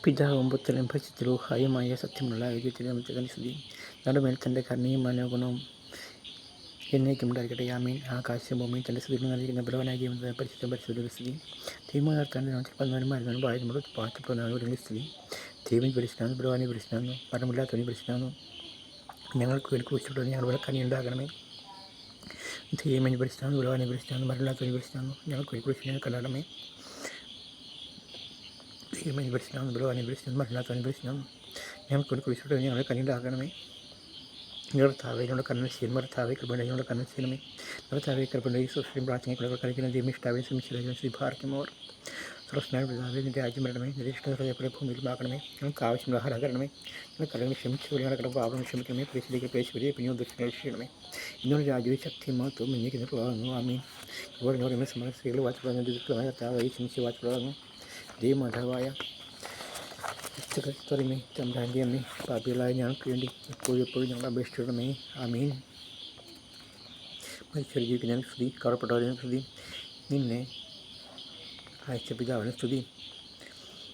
പിതാവും പുത്രനും പരിശുദ്ധരൂഹായുമായ സത്യമുള്ള ഐക്യത്തിലും സ്തുതി. ഞങ്ങളുടെ മേൽ തൻ്റെ കരുണയും മനോഗുണവും എന്നേക്കും ഉണ്ടായിരിക്കട്ടെ. ആമീൻ. ആകാശം ഭൂമിയും തൻ്റെ സ്തുതിയിൽ നൽകുന്ന ബലവനായ ജീവൻ പരിശുദ്ധ സ്തുതി. ദൈവമാർത്താൻ പതിനാലും വായനോട് പാറ്റപ്പെടുന്ന ഒരു സ്തുതി. ദൈവം പരിശുദ്ധനാകുന്നു, ബലവാനെ പരിശുദ്ധനാകുന്നു, മരണമില്ലാത്തവനെ പരിശുദ്ധനാകുന്നു. ഞങ്ങൾക്ക് വേണ്ടി കുറിച്ചിട്ട് ഞങ്ങളുടെ കനി ഉണ്ടാകണമേ. ദൈവം പരിശുദ്ധനാകുന്നു, ബലവാനെ പരിശുദ്ധനാകുന്നു, മരണമില്ലാത്തവനെ പരിശുദ്ധനാകുന്നു. ഞങ്ങൾക്ക് വേണ്ടി കുറിച്ച് ഞങ്ങൾ കണ്ടാടമേ. ദൈവം പരിശുദ്ധനാകുന്നു, ബലവാനെ പരിശുദ്ധനാകുന്നു, മരണമില്ലാത്തവനെ പരിശുദ്ധനാകുന്നു. ഞങ്ങൾക്ക് വേണ്ടി കുറിച്ചിട്ട് ഞങ്ങളുടെ കനി ഉണ്ടാകണമേ. ഞങ്ങളുടെ താവേ ഞങ്ങളുടെ കണ്ണൻ ചെയ്യണം, താവേ കൃപണ ഞങ്ങളുടെ കണ്ണൻ ചെയ്യണമേ. ഞങ്ങളുടെ താവേ കൃപണ ഈ സുശ്രീം പ്രാർത്ഥനയ്ക്കുള്ള കളിക്കുന്ന ദൈവമിഷ്ടാവേ ശ്രമിച്ചില്ല ശ്രീഭാർക്കുമോർ സർവസ്നായ പിതാവേ നിൻ്റെ രാജ്യം വരണമേ. നിന്റെ ഇഷ്ടം ഭൂമിയിലുമാക്കണമേ. ഞങ്ങൾക്ക് ആവശ്യമുള്ള ആഹാരം തരണമേ. ഞങ്ങൾ കടങ്ങൾ ക്ഷമിച്ചു ഞങ്ങളുടെ പാപം ക്ഷമിക്കണമേ. പരിശീലിക്ക് പേശുവരെ പിന്നെ ദുഷ്ടങ്ങൾ രക്ഷിക്കണമേ. ഇന്നൊരു രാജ്യവും ശക്തിയും മഹത്വവും മുന്നിക്കുന്ന പ്രഭാവന്നു. ആമീൻ. അതുപോലെ ഞങ്ങളുടെ സ്ത്രീകൾ വാച്ചുള്ള താവേ ക്ഷമിച്ച് വാച്ചുള്ളതാകുന്നു. ദൈവമാതാവായ തുറമേ തമ്പ്രാൻ്റെ അമ്മേ, പാപികളായ ഞങ്ങൾക്ക് വേണ്ടി എപ്പോഴും ഞങ്ങൾ അപേക്ഷിച്ചിടണമേ. ആമീൻ. മരിച്ചവരെ ജീവിക്കുന്ന സ്തുതി, കവറപ്പെട്ടവരെ സ്തുതി, നിന്നെ അയച്ച പിതാവിന് സ്തുതി.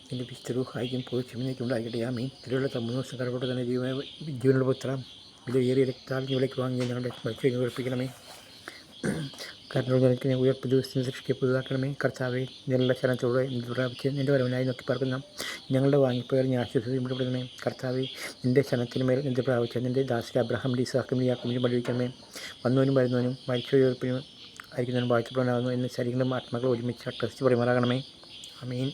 നിൻ്റെ വിശുദ്ധരൂഹായിക്കും പോയിച്ചെന്നേക്കും ഉണ്ടായിരിക്കട്ടെ. ആമീൻ. തിരുവള്ള 3 ദിവസം കടപ്പെട്ട തന്നെ ജീവനുള്ള പുത്ര വിലയേറിയ രക്താൽ വിലയ്ക്ക് വാങ്ങിയ ഞങ്ങളുടെ മരിച്ചു ഉറപ്പിക്കണമേ. കാരണം ഉയർപ്പ് ദിവസത്തിന് സൃഷ്ടിയെ പുതുതാക്കണമേ. കർത്താവെ നിങ്ങളുടെ ശരണത്തോടെ പ്രാപിച്ച് നിൻ്റെ വരവനായി നോക്കി പാർക്കുന്ന ഞങ്ങളുടെ വാങ്ങിപ്പേർ ഞാൻ ആശ്വസിക്കപ്പെടണമേ. കർത്താവെ നിൻ്റെ ശരണത്തിന് മേൽ നിന്റെ പ്രാപിച്ച നിൻ്റെ ദാസ അബ്രഹാം ഡിസാക്കും യാക്കോബിനും പഠിപ്പിക്കണമേ. വന്നവനും വരുന്നവനും മരിച്ച ഉയർപ്പിനും ആയിരിക്കുന്നവനും വാഴ്ചപ്പെടാനാകുന്നു എന്ന് ശരീരങ്ങളും ആത്മാക്കളും ഒരുമിച്ച് അട്ടസിച്ച് പറയുമാറാകണമേ. ആമീൻ.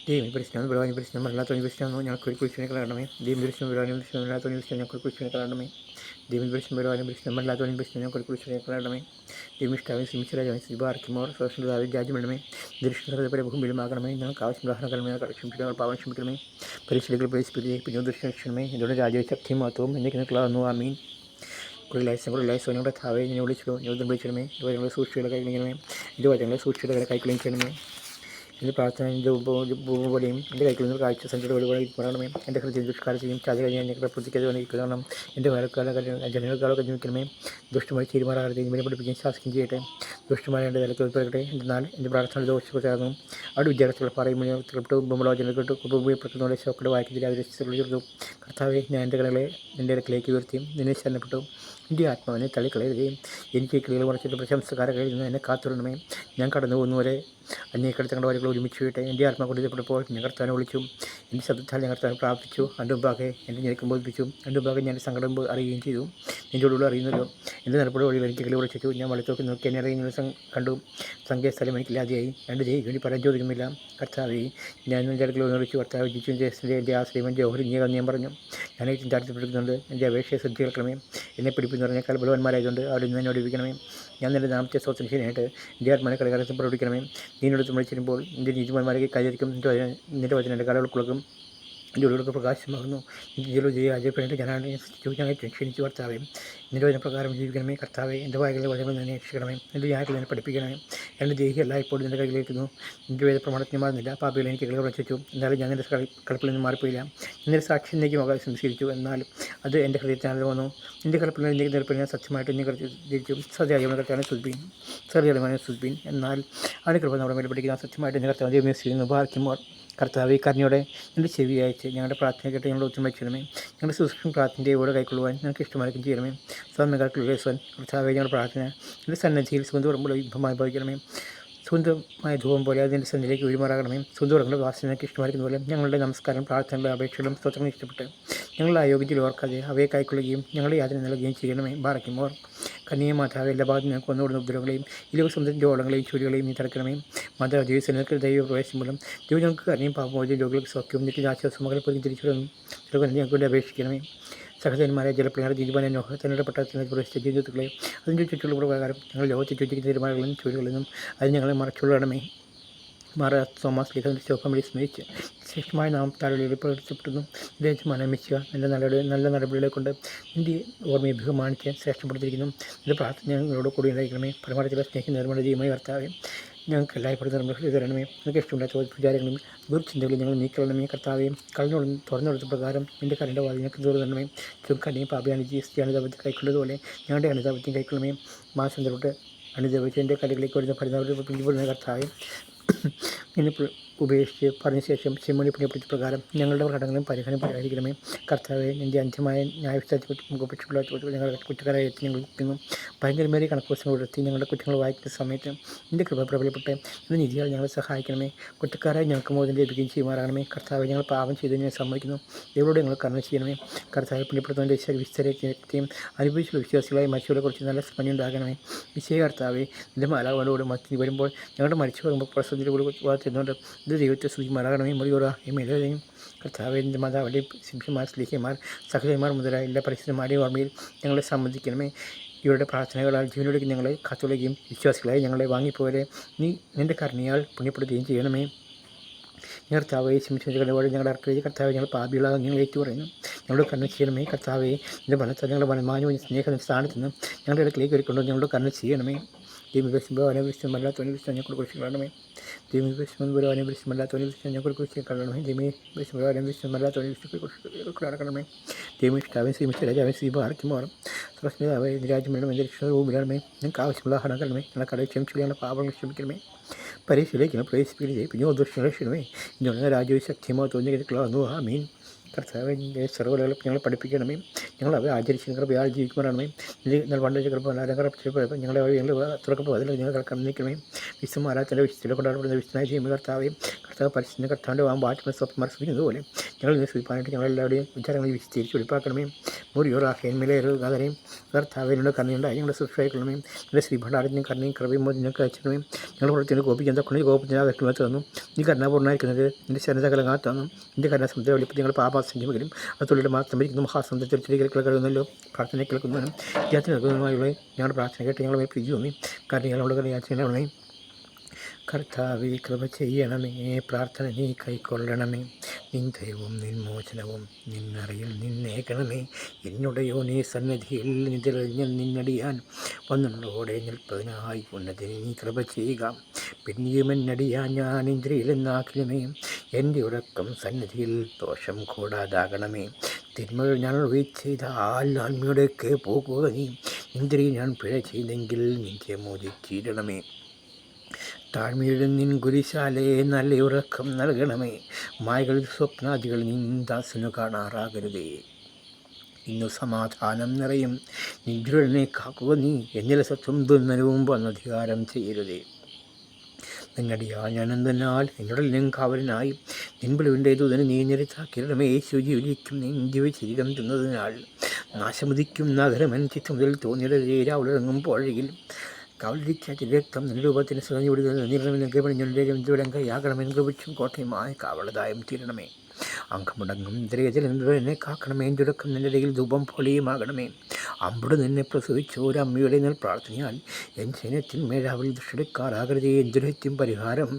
ദൈവം പരിശുദ്ധനാകുന്നു, ബലവാനെ പരിശുദ്ധനാകുന്നു, മരണമില്ലാത്തവനെ പരിശുദ്ധനാകുന്നു. ഞങ്ങൾക്ക് ഒരു കുരിശിനെ കളയണമേ. ദൈവം പരിശുദ്ധനും ബലവാനെ പരിശുദ്ധനും മരണമില്ലാത്തവനെ പരിശുദ്ധം ഞങ്ങൾക്ക് ഒരു കുരിശിനെ കളയണമേ. ദൈവം പരിശുദ്ധനും ബലവാനെ പരിശുദ്ധനും മരണമില്ലാത്തവനെ പരിശുദ്ധം ഞങ്ങൾക്ക് ഒരു കുരിശിനെ കളയണമേ. ദൈവം ഇഷ്ടാവെ ശ്രമിച്ച രാജാവിനെ ശ്രീഭാർക്കുമോർ സ്വന്തം രാജ്യം വേണമേ. ദൃഷ്ടിപരെ ഭൂമിയിലുമാകണമേ. ഞങ്ങൾക്ക് ആവശ്യമുള്ള ആഹാരം ക്ഷമിക്കണം, പാവം ക്ഷമിക്കണമേ. പരിശീലികൾ പ്രവേശിപ്പിക്കുകയും പിന്നെ ദൃഷ്ടി രക്ഷിക്കണമേ. എന്നോട് രാജ്യവും ശക്തിയും മഹത്വവും എന്നേക്ക് നിൽക്കുന്നു. ആമീൻ. കുറിലായിസോ ഞങ്ങളുടെ താവേ ഞങ്ങളെ വിളിച്ചിടോ, ഞങ്ങൾ വിളിച്ചിടമേ. ഞങ്ങളെ സൂക്ഷിയുടെ കൈകളിക്കണമേ. എൻ്റെ വചനങ്ങളെ സൂക്ഷിയുടെ കൈകളിൽ ചെയ്യണമേ. എൻ്റെ പ്രാർത്ഥന എൻ്റെ ഭൂമിപോലെയും എൻ്റെ കൈകളിൽ നിന്ന് കാഴ്ച സഞ്ചാരം പറയണമേ. എൻ്റെ ഹൃദയം ദുഷ്കാലത്തെയും ചാതി കഴിഞ്ഞാൽ ഞങ്ങളുടെ പ്രതിക്കാതെ കാരണം എൻ്റെ ജനങ്ങൾക്കാളൊക്കെ ജീവിക്കണമേ. ദുഷ്ടമായി തീരുമാനകാലത്തെ ഇവരെ പഠിപ്പിക്കുകയും ശാസിക്കുകയും ചെയ്യട്ടെ. ദുഷ്ടമായ എൻ്റെ നിലയ്ക്ക് ഉൾപ്പെടട്ടെ. എന്നാൽ എൻ്റെ പ്രാർത്ഥന ദോഷപ്പെട്ടാകുന്നു. അവിടെ വിദ്യാർത്ഥികൾ പറയുമ്പോൾ തിരപ്പെട്ട് ജനക്കെട്ട് ഉപയോഗപ്പെടുത്തുന്നതോടെ ശോക്കയുടെ വായിക്കുന്നതിൽ അവരച്ചു. കർത്താവെ ഞാൻ എൻ്റെ കടകളെ നിൻ്റെ ഇടക്കിലേക്ക് ഉയർത്തി നിന്നെ ശരണപ്പെട്ടു. എൻ്റെ ആത്മാവിനെ തള്ളിക്കളയുകയും എനിക്ക് കിളികൾ മറിച്ചിട്ട് പ്രശംസക്കാരെ കയ്യിൽ നിന്ന് എന്നെ കാത്തുടണമേ. ഞാൻ കടന്നു പോകുന്നവരെ അന്യക്കടത്തങ്ങളുടെ വരികൾ ഒരുമിച്ച് വിട്ടെ. എൻ്റെ ആത്മാ കൊണ്ടിതപ്പെട്ടപ്പോൾ ഞാൻ കർത്താവിനെ വിളിച്ചു. എൻ്റെ ശബ്ദത്താൽ ഞാൻ കർത്താവിനെ പ്രാർത്ഥിച്ചു. എൻ്റെ മുമ്പാകെ എൻ്റെ ഞെരുക്കം ബോധിപ്പിച്ചു. എൻ്റെ മുമ്പാകെ ഞാൻ സങ്കടം അറിയുകയും ചെയ്തു. എൻ്റെ ഉള്ളിൽ അറിയുന്നല്ലോ. എൻ്റെ നിലപ്പുഴ വഴി എനിക്ക് കിളി വിളിച്ചു. ഞാൻ വളത്തോക്കി നോക്കി എന്നെ അറിയുന്ന കണ്ടു. സംഖ്യാസ്ഥലം എനിക്കില്ലാതെയായി. എൻ്റെ ജയി വേണ്ടി പറയാൻ ചോദിക്കുന്നില്ല. കർത്താവെ ഞാൻ എൻ്റെ അടുക്കള വിളിച്ചു. കർത്താവ് ജിച്ചു എൻ്റെ ആശ്രയം ജോഹരി ഞാൻ പറഞ്ഞു. ഞാൻ ചിന്താർത്ഥപ്പെടുത്തുന്നുണ്ട്. എൻ്റെ അപേക്ഷയെ ശ്രദ്ധ കേൾക്കണമേ. എന്നെ പിടിപ്പിന്ന് പറഞ്ഞേക്കാൾ ബലവാന്മാരായതുകൊണ്ട് അവിടെ നിന്ന് എന്നെ ഒടിപ്പിക്കണമേ. ഞാൻ നിൻ്റെ നാമത്തെ സ്വത്തിന് എൻ്റെ ആത്മാനെ കളികാലത്ത് പ്രവർത്തിക്കണമേ. നീനോട് വിളിച്ചിരുമ്പോൾ എൻ്റെ നീതിമാന്മാരെ കൈവരിക്കും. നിൻ്റെ വചനം എൻ്റെ കലകൾക്കും എൻ്റെ ഉള്ളിലൊക്കെ പ്രകാശമാകുന്നു. അജയപ്പെടേണ്ട ഞാനാണ് ഞങ്ങൾ ക്ഷണിച്ചു. കർത്താവേ നിൻ്റെ വചന പ്രകാരം ജീവിക്കണമേ. കർത്താവെ എൻ്റെ വായികളെ വചനങ്ങൾ തന്നെ രക്ഷിക്കണമേ. എൻ്റെ യാതൊരു തന്നെ പഠിപ്പിക്കണമേ. എൻ്റെ ദേഹിയല്ല ഇപ്പോഴും നിൻ്റെ കയ്യിലേക്കുന്നു. നിൻ്റെ വേദ പ്രമാണത്തിന് മാറുന്നില്ല. പാപികളെ എനിക്ക് കളികൾ വച്ചു. എന്നാലും ഞാൻ നിൻ്റെ കളപ്പിൽ നിന്ന് മാറിപ്പോയില്ല. നിൻ്റെ സാക്ഷിയിലേക്ക് മകൾ സംസ്കരിച്ചു. എന്നാൽ അത് എൻ്റെ ഹൃദയത്തിനാണ് വന്നു. നിൻ്റെ കളപ്പിൽ നിന്ന് നിൽപ്പിൽ ഞാൻ സത്യമായിട്ട് എന്നെ തിരിച്ചു. സത്യമായി കർത്താവിനെ സുൽപ്പീൻ സത്യമായി സുൽപ്പീൻ. എന്നാൽ അവൻ്റെ കൃപ നമ്മുടെ മേലെ പഠിക്കുന്ന സത്യമായിട്ട് എൻ്റെ കർത്താവ് ദൈവമേ സ്വീകരിക്കുന്നു. ഭാഗ്യമോർ കർത്താവെ കരുണയോടെ എൻ്റെ ചെവി അയച്ച് ഞങ്ങളുടെ പ്രാർത്ഥന കേട്ട് ഞങ്ങളുടെ ഒത്തും വയ്ക്കണമേ. ഞങ്ങളുടെ സുരക്ഷിത പ്രാർത്ഥനയുടെ ഓടെ കൈക്കൊള്ളുവാൻ ഞങ്ങൾക്ക് ഇഷ്ടമായിരിക്കും ചെയ്യണമേ. സ്വന്തക്കാർക്കുള്ള സ്വൻ കർത്താവെ ഞങ്ങളുടെ പ്രാർത്ഥന എൻ്റെ സന്നദ്ധിയിൽ സ്വന്തം വിഭവമായി ഭവിക്കണമേ. സ്വന്തമായ ധൂപം പോലെ അതിൻ്റെ സന്ധിയിലേക്ക് ഉരുമാറാകണമേ. സ്വന്തങ്ങളുടെ വാസനയ്ക്ക് ഇഷ്ടമായിരിക്കുന്ന പോലെ ഞങ്ങളുടെ നമസ്കാരം പ്രാർത്ഥനകളുടെ അപേക്ഷകളും സ്തോത്രങ്ങളും ഇഷ്ടപ്പെട്ട് ഞങ്ങളുടെ അയോഗ്യത്തിൽ ഓർക്കാതെ അവയെ കൈക്കൊള്ളുകയും ഞങ്ങളുടെ യാത്ര നൽകുകയും ചെയ്യണമേ. ബാറയ്ക്കുമോർ കന്യ മാതാവ് എല്ലാ ഭാഗത്തും ഞങ്ങൾക്ക് വന്നുകൊടുന്ന ഉപദ്രവങ്ങളെയും ഇലവ് സ്വന്തത്തിൻ്റെ ഓളങ്ങളെയും ചുരുകളെയും നീ തടക്കണമേ. മാതാവ് ദൈവസേനകൾക്ക് ദൈവപ്രവേശം മൂലം ദൈവം ഞങ്ങൾക്ക് കന്യയും പാപമോചനം രോഗികൾക്ക് സൗഖ്യവും നിത്യ ആശ്വാസം മകളെ പോലും തിരിച്ചുവിടുന്നു. ഞങ്ങൾക്ക് വേണ്ടി അപേക്ഷിക്കണമേ. സഹോദരന്മാരെ ജലപ്രകാരം തീരുമാനം നോഹ തങ്ങളുടെ പട്ടണത്തിൽ പ്രവേശിച്ച ജീവിതത്തുകളെ അതിൻ്റെ ചുറ്റുള്ള പ്രകാരം ഞങ്ങൾ ലോകത്തെ ചുറ്റിക്കുന്ന തീരുമാനങ്ങളും ചുരുകളിൽ അത് ഞങ്ങളെ മറച്ചുള്ളടമേ. തോമസ് ലിഖിത ശോഭം സ്മരിച്ച് ശ്രേഷ്ഠമായ നാം താഴെ പ്രവർത്തിക്കപ്പെടുന്നു. ഇദ്ദേഹം മനമിക്കുക നല്ല നടപടികളെ കൊണ്ട് എൻ്റെ ഓർമ്മയെ ബഹുമാനിച്ച് ശ്രേഷ്ഠപ്പെടുത്തിയിരിക്കുന്നു. എൻ്റെ പ്രാർത്ഥന ഞങ്ങളോട് കൂടി ഉണ്ടായിരിക്കണമേ. പരമാർത്ഥത്തിലെ സ്നേഹിക്കുന്ന നിർമ്മല ജീവമായി കർത്താവേ ഞങ്ങൾക്ക് എല്ലായ്പ്പോഴും നിർമ്മല തരണമേ. നിങ്ങൾക്ക് ഇഷ്ടമുള്ള വിചാരങ്ങളും ദുർചിന്തകളും ഞങ്ങൾ നീക്കിക്കൊള്ളണമേ. കർത്താവേയും തുറന്നെടുത്ത പ്രകാരം എൻ്റെ കരൻ്റെ വാതിൽ ഞങ്ങൾക്ക് തുറന്നണമേ. ചുരുക്കനെയും പാപിയാണ് അനിതാപത്തിൽ കൈക്കൊള്ളതുപോലെ ഞങ്ങളുടെ അനിതാപത്യം കൈക്കൊള്ളണമേ. മാസന്തരോട്ട് അണിതവച്ച് എൻ്റെ കലകളിലേക്ക് വരുന്ന പരിണാമ പിന്തുടരുന്ന കർത്താവേ എന്നെ ഉപേക്ഷിച്ച് പറഞ്ഞ ശേഷം ചെമ്മണി പുണ്യപ്പെടുത്തിയ പ്രകാരം ഞങ്ങളുടെ കടങ്ങളും പരിഹരിക്കണമേ. കർത്താവെ, എൻ്റെ അന്ത്യമായ ന്യായവിസ്താരത്തെ മുഖപ്പെട്ടുള്ള ഞങ്ങളുടെ കുറ്റക്കാരായി എത്തി ഞങ്ങൾ നിൽക്കുന്നു. ഭയങ്കരമേറിയ കണക്കുവശങ്ങൾ ഉയർത്തി ഞങ്ങളുടെ കുറ്റങ്ങൾ വായിക്കുന്ന സമയത്ത് എൻ്റെ കൃപ പ്രബലപ്പെട്ട് എൻ്റെ നിധിയാൽ ഞങ്ങളെ സഹായിക്കണമേ. കുറ്റക്കാരായി ഞങ്ങൾക്ക് മോചനം ലഭിക്കുകയും ചെയ്യുമാറാകണമേ. കർത്താവെ, ഞങ്ങൾ പാപം ചെയ്തതിന് ഞാൻ സമ്മതിക്കുന്നു. ദൈവത്തോട് ഞങ്ങൾ കരുണ ചെയ്യണമേ. കർത്താവെ, പുണ്യപ്പെടുത്തുന്നതിൻ്റെ വിസ്തരത്തെയും അനുഭവിച്ചുള്ള വിശ്വാസികളായി മരിച്ചവരെക്കുറിച്ച് നല്ല സ്മരണയുണ്ടാകണമേ. വിജയ കർത്താവെ, എൻ്റെ മാലാവോടുകൂടെ മത്തി വരുമ്പോൾ ഞങ്ങളുടെ മരിച്ചു വരുമ്പോൾ പ്രസവത്തിലൂടെ വാർത്തുന്നുണ്ട്. ഇത് ദൈവത്തെ സൂചിമാറാകണമേ. മുറിയോറ ഈ മേലെയും കർത്താവെ, എൻ്റെ മാതാവിൻ്റെ ശിംഷന്മാർ, സ്ലീഹന്മാർ, സഹോദരന്മാർ മുതലായ എല്ലാ പരിശുദ്ധന്മാരുടെയും ഓർമ്മയിൽ ഞങ്ങളെ സംബന്ധിക്കണമേ. ഇവരുടെ പ്രാർത്ഥനകളാൽ ജീവനോടേക്ക് ഞങ്ങളെ കാത്തുകൊള്ളുകയും വിശ്വാസികളായി ഞങ്ങളെ വാങ്ങിപ്പോലെ നീ നിൻ്റെ കരുണയാൽ പുണ്യപ്പെടുത്തുകയും ചെയ്യണമേ. കർത്താവെ, ശിംഷയുടെ ഞങ്ങളുടെ അർക്കേ കർത്താവെ, ഞങ്ങൾ പാപികളാകും ഞങ്ങൾ ഏറ്റു പറയുന്നു. ഞങ്ങളുടെ കരുണ ചെയ്യണമേ. കർത്താവെ, എൻ്റെ ബലത്താൽ ഞങ്ങളുടെ മനമാനവും സ്നേഹ സ്ഥാനത്ത് നിന്ന് ഞങ്ങളുടെ ഇടയ്ക്കിലേക്ക് ഒരുക്കൊണ്ടു ഞങ്ങളുടെ കരുണ ചെയ്യണമേ. ദൈവവിശ്വം അനവിശ്വമല്ലാത്തവനെ വിശ്വം ഞങ്ങൾ കുറിച്ച് കാണണമേ. ദൈവവിശ്വം അനവിശ്വമല്ലാത്തവനെ വിശ്വം ഞങ്ങൾ കുറിച്ച് കാണണമേ. ദൈവവിശ്വം അനവിശ്വമല്ലാത്തവനെ വിശ്വം കാണണമേ. ദൈവം ശ്രീമിച്ച രാജാവൻ ശ്രീ ആർക്കും മാറും സ്രസ്മിതാവേ, രാജ്യം വേണം. എൻ്റെ രക്ഷണവും വിടണമേ. ഞങ്ങൾക്ക് ആവശ്യമുള്ള ആഹാരം തരണമേ. ഞങ്ങളെ കടയിൽ ക്ഷമിച്ചു ഞങ്ങളുടെ പാപങ്ങൾ ക്ഷമിക്കണമേ. പരീക്ഷയിലേക്ക് ഞങ്ങൾ പ്രവേശിപ്പിക്കുകയും പിന്നെ ദുഷ്ടങ്ങളെ ക്ഷണമേ. ഇന്ന് രാജ്യവും ശക്തിയുമോ തോന്നിയ ആമീൻ. കർത്താവിൻ്റെ സർവ്വലകളും ഞങ്ങളെ പഠിപ്പിക്കണമേ. ഞങ്ങൾ അവ ആചരിച്ച് കൃപയാൽ ജീവിക്കുവാനാണമേ. നിങ്ങൾ പണ്ട് കൃപ ഞങ്ങളെ തുറക്കപ്പോൾ അതിൽ ഞങ്ങൾ കടന്നിക്കണമേ. വിശ്വമാരാത്തൻ്റെ വിശുദ്ധ കൊണ്ടാടപ്പെടുന്ന വിശുദ്ധനായ ചെയ്യുമ്പോൾ കർത്താവ് പരിശുദ്ധ കർത്താവിൻ്റെ വാറ്റുന്ന സ്വപ്നം സ്മരിക്കുന്നതുപോലെ ഞങ്ങൾ ഇന്ന് സ്വീപാനായിട്ട് ഞങ്ങളെല്ലാവരുടെയും വിചാരങ്ങൾ വിശദീകരിച്ച് വെളിപ്പാക്കണമേ. മുറിയോറാഹേന്മേലേറെ കാതരയും കർത്താവിനോട് കരുണയുണ്ടായി ഞങ്ങളുടെ സുരക്ഷയായിക്കൊള്ളണമേ. ഞങ്ങളുടെ ശ്രീഭണ്ഡാരത്തിനും കരുണയും കൃപയും നിങ്ങൾക്ക് അയച്ചിടണമേ. ഞങ്ങളുടെ പ്രവർത്തിനെ കോപിക്കാൻ തക്കൊണ്ട് കോപത്തിന് വ്യക്തമായി തന്നു. നീ കരുണാപൂർണ്ണമായിരിക്കുന്നത് നിൻ്റെ ശരണതകലം കാത്തു. നിൻ്റെ കരുണാസമുദ്ര വെളിപ്പത്തി ഞങ്ങളുടെ പാപാസംഖ്യമെങ്കിലും അത് തൊഴിൽ മാത്രം ഭരിക്കുന്ന മഹാസമുദ്രത്തിൽ തിരികെ കഴിയുന്നല്ലോ. പ്രാർത്ഥന കേൾക്കുന്നതിനും യാത്ര നൽകുന്നതുമായുള്ള ഞങ്ങളുടെ പ്രാർത്ഥന കേട്ട് ഞങ്ങളുടെ പ്രീതി തോന്നി കാരണം ഞങ്ങളുടെ യാത്രകളെ കർത്താവെ, കൃപ ചെയ്യണമേ. പ്രാർത്ഥന നീ കൈക്കൊള്ളണമേ. നിൻ ദൈവവും നിൻ മോചനവും നിന്നറിയിൽ നിന്നേക്കണമേ. എന്നുടയോ നീ സന്നിധിയിൽ നിന്നടിയാൻ വന്നുള്ളോടെ നിൽപ്പതിനായി ഉന്നതിന് നീ കൃപ ചെയ്യുക. പിന്നെയും എന്നടിയാൻ ഞാൻ ഇന്ദ്രിയിലെന്നാക്കണമേ. എൻ്റെ ഉറക്കം സന്നിധിയിൽ ദോഷം കൂടാതാകണമേ. തിന്മകൾ ഞാൻ ചെയ്താൽ നന്മയുടെയൊക്കെ പോകുക നീ. ഇന്ദ്രിയ ഞാൻ പിഴ ചെയ്തെങ്കിൽ നിന്റെ മോചിച്ചിടണമേ. താഴ്മയുടെ നിൻ കുരിശാലയെ നല്ല ഉറക്കം നൽകണമേ. മായകൾ സ്വപ്നാദികൾ നിൻ ദാസനു കാണാറാകരുതേ. ഇന്നു സമാധാനം നിറയും നിദ്രനെ കാക്കുക നീ. എന്നിലെ സത്വം ദുർനരവും വന്നധികാരം ചെയ്യരുതേ. നിന്നടിയാ ഞാൻ എന്തെന്നാൽ എന്നോട് നിൻ കാവലിനായി നിൻപിളിവിൻ്റെ ദൂതന് നീ ഞെരുത്താക്കിരണമേ. ശുചിവിലിക്കും നിൻ ദിവശരീരം തിന്നതിനാൽ നാശമുദിക്കും നഗരമൻ ചിത്രം മുതൽ തോന്നിയുടെ രാവുളിറങ്ങും പോഴയിൽ കാവലിരിക്കാത്ത രക്തം നിന്റെ രൂപത്തിന് സുഖഞ്ഞു വിടുന്നത് നീരണമെന്ന് പണിഞ്ഞുടം കൈയാകണമെന്ന് കൃപിച്ചും കോട്ടയുമായി കാവളതായും തീരണമേ. അങ്കമുടങ്ങും ഇന്ദ്രിയജലെന്നെ കാക്കണമേ. തുടക്കം നിന്റെ ഇടയിൽ ധൂപം പോലെയുമാകണമേ. അമ്പുട് നിന്നെ പ്രസവിച്ച ഒരു അമ്മയുടെ നിൽ പ്രാർത്ഥനയാൽ എൻ സൈന്യത്തിൽ മേഴാവിൽ ദുഷ്ടക്കാരാകരുതേ. എന്തുരത്യം പരിഹാരം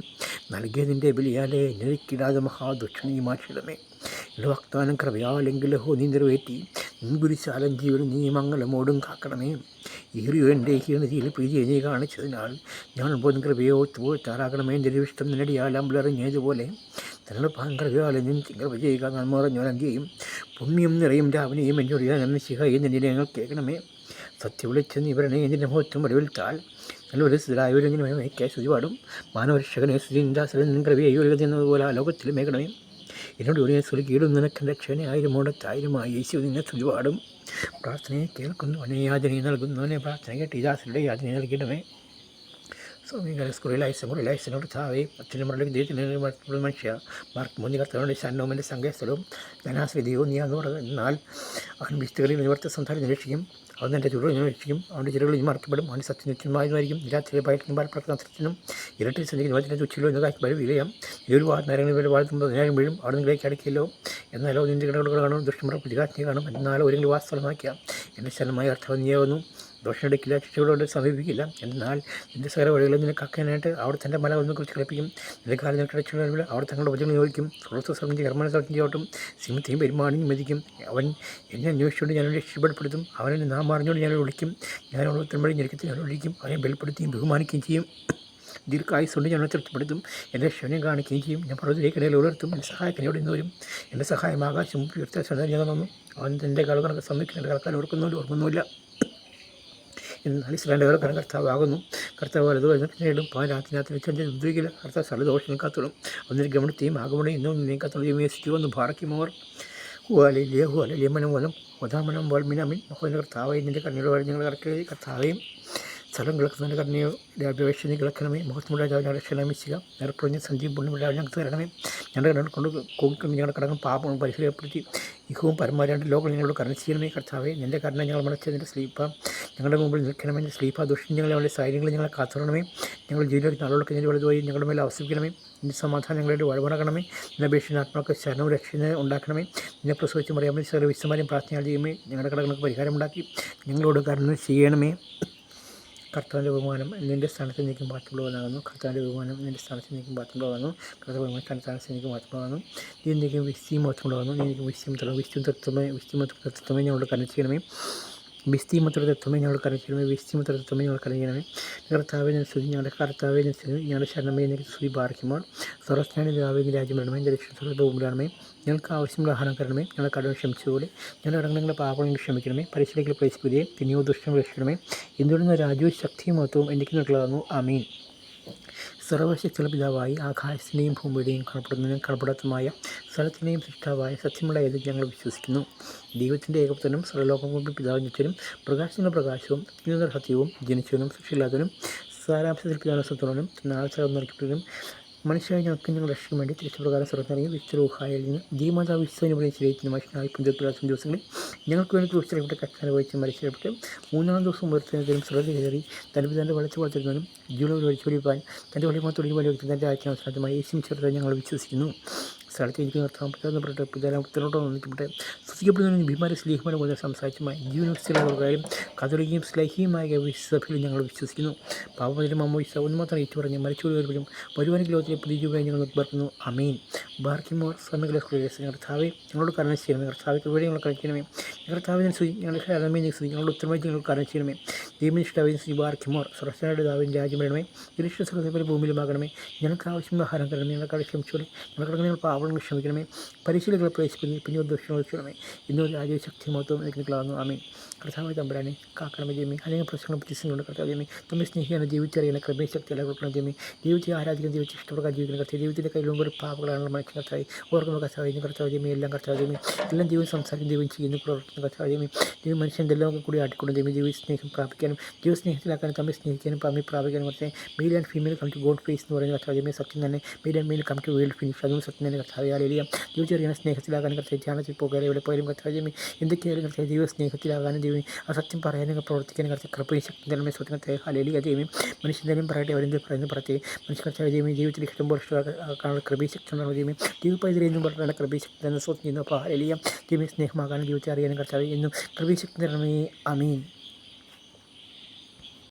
നൽകിയ നിന്റെ ബലിയാലെ ഞെരുക്കിടാതെ മഹാദുഷ്ടനീമാക്ഷിടമേ. എൻ്റെ വാഗ്ദാനം കൃപയാലെങ്കിൽ ഹോ നീ നിറവേറ്റി നിൻകുരിശാലം ജീവനും നീ മംഗളമോടും കാക്കണമേ. ഏറിയോ എൻ്റെ ഹീനതയിൽ പ്രീതിയെ നീ കാണിച്ചതിനാൽ ഞാൻ പോലും കൃപയോ താറാകണമേ. എൻ്റെ ഇഷ്ടം നിന്നടിയാൽ അമ്പലറിഞ്ഞതുപോലെ തങ്ങളുടെ പാങ്കൃപയാലെ നിൻ കൃപ ചെയ്യുക. നന്മ പറഞ്ഞവനെയും പുണ്യം നിറയും രാവിനെയും എന്നോട് എന്ന ശിഹയും നിന്നെ ഞങ്ങൾ കേൾക്കണമേ. സത്യ വിളിച്ചെന്ന് ഇവരണേ. എൻ്റെ മുഖത്തും വരവിൽത്താൽ നല്ലൊരു സ്ഥിരായൊരുങ്ങനെ വയ്ക്കാൻ സ്തുതിപാടും. മാനവരക്ഷകനെ സുചിന്താസരൻ നിൻ കൃപയെ ഒഴുകുന്നതുപോലെ ലോകത്തിലും മേഖണമേ. എന്നോട് ഒരു സുഖീടും നിനക്കെൻ്റെ രക്ഷനെ 1000 1000 യേശു നിന്നെ സ്തുതിപാടും. പ്രാർത്ഥനയെ കേൾക്കുന്നു അവനെ യാചനയെ നൽകുന്നു. അവനെ പ്രാർത്ഥന കേട്ട് ദാസരുടെ യാചന നൽകിയിടമേ. സ്കൂളിലായിസോട് താവേ അച്ഛനും ദൈവത്തിന് മനുഷ്യ മാർക്ക് മൂന്ന് കർത്തവരുടെ ശരണവുമെൻ്റെ സംഘസ്ഥലവും ധനാശ്രീതിയും നീയാന്ന് പറയുന്നത്. എന്നാൽ അവൻ വിസ്തുകളിൽ നിവർത്ത സംസാരം നിരീക്ഷിക്കും. അവൻ എൻ്റെ ചുരുൾ നിരീക്ഷിക്കും. അവൻ്റെ ചുരുകളിൽ മറക്കപ്പെടും. അവൻ്റെ സത്യനിത്യമായതായിരിക്കും. രാത്രിയിലെ ഭയത്തിനും പാൽപ്രവർത്തനത്തിനും ഇരട്ടി സന്ധിക്കുന്ന വചനത്തിൽ ഉച്ചയിലോ എന്ന് കാക്കി വഴി വിലയാം. ഒരു നേരങ്ങളിൽ വരെ വാഴ്ത്തുമ്പോൾ 1000 വീഴും. അവിടെ നിങ്ങളിലേക്ക് അടക്കിയല്ലോ. എന്നാലോ നിൻ്റെ കിടകൾ കാണും. ദുഷ്ടമുറ പ്രതികാറ്റിനെ കാണും. എന്നാലോ ഒരെങ്കിലും വാസ്തവമാക്കിയാം. എൻ്റെ ശരണമായ അർത്ഥം നീയാവുന്നു. ദോഷമെടുക്കില്ല, ശിക്ഷകളോട് സമീപിക്കില്ല. എന്നാൽ നിൻ്റെ സകല വഴികളിൽ നിന്നെ കാക്കാനായിട്ട് അവിടെ തൻ്റെ മല ഒന്ന് കുറിച്ച് കളിപ്പിക്കും. നിന്റെ കാലം നിനക്കടച്ചുള്ള അവിടെ തങ്ങളുടെ വചനങ്ങൾ ചോദിക്കും. സുഹൃത്തും കർമ്മനത്തിൻ്റെ ചോട്ടും സിമത്തെയും പെരുമാണിയും മതിക്കും. അവൻ എന്നെ അന്വേഷിച്ചുകൊണ്ട് ഞാൻ രക്ഷപ്പെടുത്തും. അവനെ നാം അറിഞ്ഞുകൊണ്ട് ഞാൻ വിളിക്കും. ഞാൻ ഓരോരുത്തരും ഞെരുക്കത്തിൽ ഞാൻ വിളിക്കും. അവനെ ബലപ്പെടുത്തുകയും ബഹുമാനിക്കുകയും ചെയ്യും. ദീർഘായുസുകൊണ്ട് ഞാൻ തൃപ്തിപ്പെടുത്തും. എൻ്റെ രക്ഷനെ കാണിക്കുകയും ചെയ്യും. ഞാൻ പർവ്വതത്തിലേക്കിടയിൽ ഉയർത്തും. എൻ്റെ സഹായത്തിനോട് ഇന്ന് വരും. എൻ്റെ സഹായം ആകാശം ഉയർത്താൻ ഞാൻ തന്നു. അവൻ എൻ്റെ കളകണക്ക് സമ്മതിക്കുന്ന കളക്കാൻ ഓർക്കുന്നില്ല. എന്നാൽ ഇസ്രായേലിൻ്റെ കരം കർത്താവാകുന്നു. കർത്താവ് വലതുവശം നേടും പാരാത്തിനകത്ത് വെച്ച് ഉദ്യോഗിക്കില്ല. കർത്താവ് സർവ്വദോഷങ്ങൾ കാത്തോളും. ഒന്നിന് ഗമനത്തെയും ആഗമനയും ഇന്നും നിന്നെയും കാത്തോളും വിമേശിച്ചു വന്നു ഭാരക്കുമോർ ഹുവാലിയ മനമൂലം ഒതാമനം വോൾമിനാമിൻ കർത്താവെ നിൻ്റെ കണ്ണിയുടെ വഴി ഞങ്ങൾ കറക്കി കർത്താവേയും സ്ഥലം കിളക്കുന്നതിൻ്റെ കണ്ണിയുടെ അപേക്ഷ നീ കിളക്കണമേ. മുഖത്തുമുള്ള രാജാവിനെ രക്ഷണമിക്കുക നിറപ്പുറഞ്ഞ സന്ധിയും പുണ്യമുള്ള ഞങ്ങൾക്ക് തരണമേ. ഞങ്ങളുടെ കടങ്ങൾ കൊണ്ട് കോങ്ങിക്കൊണ്ട് ഞങ്ങളുടെ കടങ്ങൾ പാപം പരിശീലപ്പെടുത്തി ഇഹവും പരമാരാണ്ട് ലോകം ഞങ്ങളോട് കരുണ ചെയ്യണമേ. കർത്താവെ നിൻ്റെ കരുണ ഞങ്ങൾ മടച്ചതിൻ്റെ സ്ലീപ്പ ഞങ്ങളുടെ മുമ്പിൽ നിൽക്കണമേ. സ്ലീപ്പ ദുഷ്ടം ഞങ്ങളെ അവരുടെ സൈന്യങ്ങളെ ഞങ്ങളെ കാത്തുടണമേ. ഞങ്ങൾ ജീവിതത്തിൽ നാളുകളൊക്കെ ഞങ്ങൾ വലുതുപോയി ഞങ്ങളുടെ മേലെ അവസിപ്പിക്കണമേ. നിൻ്റെ സമാധാനം ഞങ്ങളുടെ വഴവണക്കണമേ. നിന്റെ അപേക്ഷിക്കുന്ന ആത്മാക്കൾ ശരണവും രക്ഷനെ ഉണ്ടാക്കണമേ. നിന്നെ പ്രസവിച്ച് മറിയാമേ സകല വിശ്വമാരെയും പ്രാർത്ഥനയാൽ ചെയ്യുമേ. ഞങ്ങളുടെ കടകൾക്ക് പരിഹാരമുണ്ടാക്കി ഞങ്ങളോട് കരുണ ചെയ്യണമേ. കർത്താവിൻ്റെ ബഹുമാനം നിൻ്റെ സ്ഥാനത്ത് നീക്കും പാറ്റുള്ളവനാകുന്നു. കർത്താവിൻ്റെ ബഹുമാനം നിൻ്റെ സ്ഥാനത്ത് നീക്കും പാറ്റുള്ളതാകുന്നു. കർത്താവ് ബഹുമാനം സ്ഥാനത്ത് നീക്കും പാറ്റുള്ളതാകുന്നു. നീ എന്തെങ്കിലും വിസ്തീം മാത്രമുള്ളതാകുന്നു. നീ എനിക്ക് വിസ്തീം തത്വമേ ഞങ്ങളോട് കരുണ ചെയ്യണമേ. വിസ്തീമത്തോടെ തത്വമേ ഞങ്ങൾ കരഞ്ഞണമേ. വിസ്തീമത്തോടെ തത്വമേ ഞങ്ങൾ കരഞ്ഞണമേ. കർത്താവെ സ്തുതി ഞങ്ങളുടെ കർത്താവെ സ്തുതി ഞങ്ങളുടെ ശരണമേ എനിക്ക് സ്തുതി പാർക്കുമ്പോൾ സർവസ്ഥാന രാവിലെ രാജ്യം വരണമേ. എൻ്റെ രക്ഷണമേ ഞങ്ങൾക്ക് ആവശ്യമുള്ള ആഹാരം തരണമേ. ഞങ്ങളെ കടവ് ക്ഷമിച്ചുപോലെ ഞങ്ങളുടെ അടങ്ങളുടെ പാപങ്ങൾ ക്ഷമിക്കണമേ. പരിശീലിക്കൽ പ്രവേശിക്കുകയും പിന്നെയോ ദുഷ്ടം രക്ഷിക്കണമേ. എന്തുകൊണ്ടെന്ന രാജ്യവും ശക്തിയും മഹത്വവും എനിക്ക് നിൽക്കുന്നതാകുന്നു. ആമീൻ. സർവശക്തിയുള്ള പിതാവായി ആകാശത്തിൻ്റെയും ഭൂമിയുടെയും കാണപ്പെടുന്നതിനും കാണപ്പെടാത്തതുമായ സ്ഥലത്തിൻ്റെയും സൃഷ്ടാവായ സത്യമുള്ള ഏത് ഞങ്ങൾ വിശ്വസിക്കുന്നു. ദൈവത്തിൻ്റെ ഏകപുത്രനും സർവ്വലോകം കൊണ്ട് പിതാവിനും പ്രകാശത്തിൻ്റെ പ്രകാശവും സത്യവും ജനിച്ചവനും സൃഷ്ടിയില്ലാത്തവനും സാരാംശത്തിൽ പിതാവിനെ സ്വത്തുള്ളവനും നാളെ നൽകപ്പെട്ടവനും മനുഷ്യരായി ഞങ്ങൾക്ക് ഞങ്ങൾ രക്ഷിക്കാൻ വേണ്ടി തിരിച്ചപ്രകാരം സ്വർഗ്ഗത്തിൽ വിശ്വരൂഹായിൽ നിന്ന് ജീവമാതാവ് വിശ്വനുപടി ശരീരത്തിന് മനുഷ്യനായി പുഞ്ചപ്രാസം ദിവസങ്ങളിൽ ഞങ്ങൾക്ക് വേണ്ടി ക്രൂശിക്കപ്പെട്ട കഷ്ടാനുഭവിച്ച് മരിച്ചപ്പെട്ട് മൂന്നാം ദിവസം ഉയർത്തുന്നതിനും സ്വർഗ്ഗത്തിൽ കയറി തൻ്റെ പിതാവിൻ്റെ വളച്ചു വളർത്തുന്നതിനും ജീവനോട് വലിച്ചൊലിപ്പാൻ തൻ്റെ വലിയ വലിയ തൻ്റെ ആഴ്ച അവസാനമായി യേശു ചേർത്ത് ഞങ്ങൾ വിശ്വസിക്കുന്നു. സ്ഥലത്ത് എനിക്ക് നിർത്താൻ പറ്റാതെ പുത്തനോട്ടോ നിൽക്കപ്പെട്ട് സ്തുതിക്കപ്പെടുന്നതിന് ഭീമാരെ സ്ലേഹിമാരെ പോലെ സംസാരിച്ചുമായി ജീവനസ്ഥിരകാരും കത്തോലിക്കയും സ്ലേഹിയുമായ സഭയിൽ ഞങ്ങൾ വിശ്വസിക്കുന്നു. പാപത്തിലും അമ്മോയിസ ഒന്ന് മാത്രം ഏറ്റു പറഞ്ഞ് മരിച്ചുകൊടുക്കും വരുവാനും ലോകത്തിലെ പുതിയ ഞങ്ങൾ നിർബർക്കുന്നു. അമീൻ. ബാർക്കിമോർ സമയങ്ങളെ കർത്താവെ ഞങ്ങളോട് കരുണ ചെയ്യണമേ. കർത്താവെ കൃപയെ ഞങ്ങൾ കളിക്കണമേ. കർത്താവിനെ സ്തുതി ഞങ്ങളുടെ ശരണമേ സ്തുതി ഞങ്ങളുടെ ഉത്തരമായി ഞങ്ങൾ കരുണ ചെയ്യണമേ. ദൈവനിഷ്ഠാവിൻ സ്തുതി ബാർക്കിമോർ സർവ്വശക്തനായ ദാവിൻ രാജ്യം വരണമേ. ദൃഷ്ട ഭൂമിയിലുമാകണമേ. ഞങ്ങൾക്ക് ആവശ്യമുള്ള ആഹാരം തരണമേ. ഞങ്ങൾക്ക് ക്ഷമിച്ചോളെ ഞങ്ങൾക്ക് ഞങ്ങൾ പാവങ്ങൾ ക്ഷമിക്കണമേ. പരിശീലകളെ പ്രവേശിപ്പിക്കുന്നു പിന്നെ ദോഷങ്ങൾ ക്ഷണമേ. ഇന്നൊരു രാജ്യശക്തി മൊത്തവും നിൽക്കുന്നതാകുന്നു. ആമീൻ. കർത്താവ് തമ്പുരാനെ കാക്കണമേ ജയമേ. അല്ലെങ്കിൽ പ്രശ്നങ്ങളും പ്രതിസന്ധികളുണ്ട് കർത്താവ് ജയമേ. തമ്മിൽ സ്നേഹിക്കാനും ജീവിച്ചറിയാനും ക്രമേ ശക്തി എല്ലാം കൊടുക്കണം ജയമേ. ജീവിതത്തെ ആരാധിക്കാൻ ജീവിച്ച് ഇഷ്ടപ്രകാരം ജീവിക്കുന്ന കർത്താവ് ജീവിതത്തിൻ്റെ കയ്യിലും ഒരു പാപങ്ങളാണ് മനുഷ്യ കർത്താവ് ഓർക്കുന്ന കർത്താവ് കർത്താവ് ജയമേ. എല്ലാം കർത്താവ് ജയമേ. എല്ലാം ദൈവം സംസാരിക്കും ദൈവം ചെയ്യുന്നു പ്രവർത്തിക്കുന്ന കർത്താവ് ജയമേ. ദൈവം മനുഷ്യൻ്റെ എല്ലാം കൂടി ആട്ടിക്കൊണ്ട് ജയമേ. ജീവിത സ്നേഹം പ്രാപിക്കാനും ജീവ സ്നേഹത്തിലാക്കാനും തമ്മിൽ സ്നേഹിക്കാനും തമ്മിൽ പ്രാപിക്കാനും കുറച്ച് male and female come to God face എന്ന് പറയുന്ന കർത്താവ് ജയമേ. സത്യം തന്നെ male and male come to world finish അതും സത്യം തന്നെ കർത്താവ് ആലേലിയാം. ജീവിച്ചറിയാനും സ്നേഹത്തിലാകാനും കർത്താവ് ധ്യാനത്തിൽ പോകാനും എവിടെ പോയാലും കർത്താവ് ജയമേ. എന്തൊക്കെയായാലും കർത്താവ് ദൈവ സ്നേഹത്തിലാകാനും ദൈവം ആ സത്യം പറയാനും പ്രവർത്തിക്കാനും കർത്താവ് കൃപയും ശക്തി തന്നെ സ്വത്തിനത്തെ ഹലേലിയ ജയമേ. മനുഷ്യൻ തന്നെ പറയട്ടെ അവരെന്ത് പറയുന്നത് പറയട്ടെ മനുഷ്യ കർത്താവ് ജയമേ. ജീവിതത്തിൽ ഇഷ്ടംപോലെ ഇഷ്ടമാകാനുള്ള കൃപയും ശക്തി ഉണ്ടാകും ജയമേ. ദൈവപൈതരെന്നും പറഞ്ഞാൽ കൃപയും ശക്തി തന്നെ സ്വത്ത് ചെയ്യുന്നു. അപ്പോൾ ഹലേലിയ ജയമേ. സ്നേഹമാകാനും ജീവിതത്തെ അറിയാനും കർത്താവ് എന്നും കൃപയും ശക്തി തരണമേ. അമീൻ.